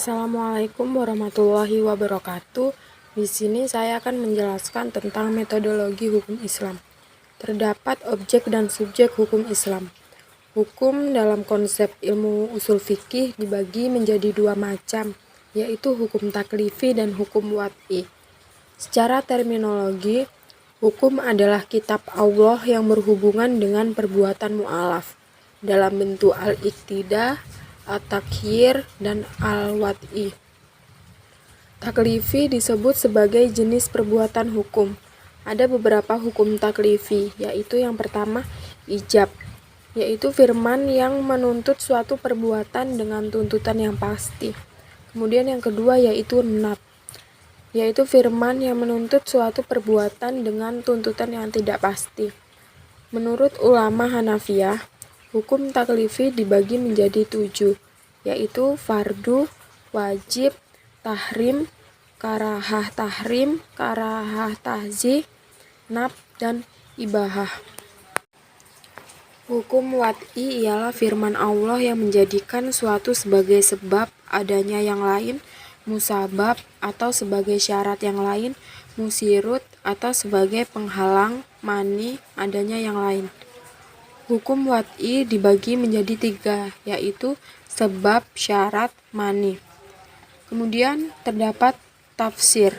Assalamualaikum warahmatullahi wabarakatuh. Di sini saya akan menjelaskan tentang metodologi hukum Islam. Terdapat objek dan subjek hukum Islam. Hukum dalam konsep ilmu usul fikih dibagi menjadi dua macam, yaitu hukum taklifi dan hukum wad'i. Secara terminologi, hukum adalah kitab Allah yang berhubungan dengan perbuatan mu'alaf dalam bentuk al-iqtidah, at-takhir, dan al-wad'i. Taklifi disebut sebagai jenis perbuatan hukum. Ada beberapa hukum taklifi, yaitu yang pertama ijab, yaitu firman yang menuntut suatu perbuatan dengan tuntutan yang pasti. Kemudian yang kedua yaitu naf, yaitu firman yang menuntut suatu perbuatan dengan tuntutan yang tidak pasti. Menurut ulama Hanafiyah, hukum taklifi dibagi menjadi 7, yaitu fardu, wajib, tahrim, karahah tahrim, karahah tahzih, naf, dan ibahah. Hukum wad'i ialah firman Allah yang menjadikan suatu sebagai sebab adanya yang lain, musabab, atau sebagai syarat yang lain, musirut, atau sebagai penghalang, mani, adanya yang lain. Hukum wad'i dibagi menjadi 3, yaitu sebab, syarat, mani. Kemudian terdapat tafsir.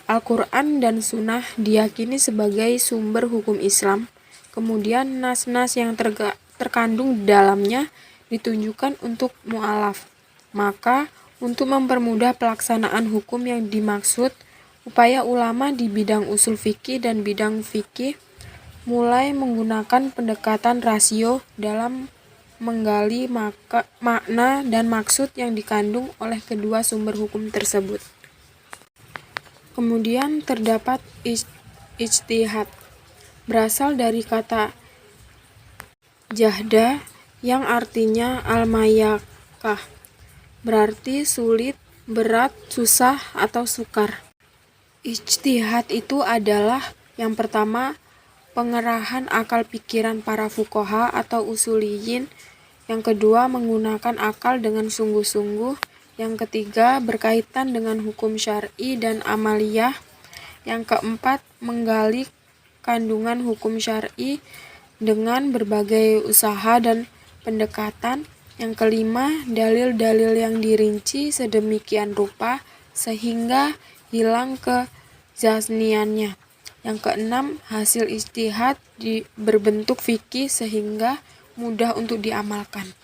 Al-Quran dan Sunnah diyakini sebagai sumber hukum Islam. Kemudian nas-nas yang terkandung di dalamnya ditunjukkan untuk mu'alaf. Maka untuk mempermudah pelaksanaan hukum yang dimaksud, upaya ulama di bidang usul fikih dan bidang fikih mulai menggunakan pendekatan rasio dalam menggali makna dan maksud yang dikandung oleh kedua sumber hukum tersebut. Kemudian terdapat ijtihad, berasal dari kata jahda yang artinya al-mayakah, berarti sulit, berat, susah, atau sukar. Ijtihad itu adalah yang pertama pengerahan akal pikiran para fuqaha atau usuliyin, yang kedua menggunakan akal dengan sungguh-sungguh, yang ketiga berkaitan dengan hukum syar'i dan amaliyah, yang keempat menggali kandungan hukum syar'i dengan berbagai usaha dan pendekatan, yang kelima dalil-dalil yang dirinci sedemikian rupa sehingga hilang kezasniannya. Yang keenam, hasil ijtihad berbentuk fikih sehingga mudah untuk diamalkan.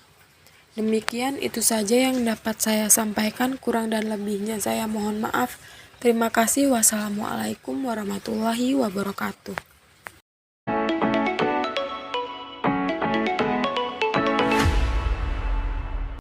Demikian itu saja yang dapat saya sampaikan, kurang dan lebihnya saya mohon maaf. Terima kasih. Wassalamualaikum warahmatullahi wabarakatuh.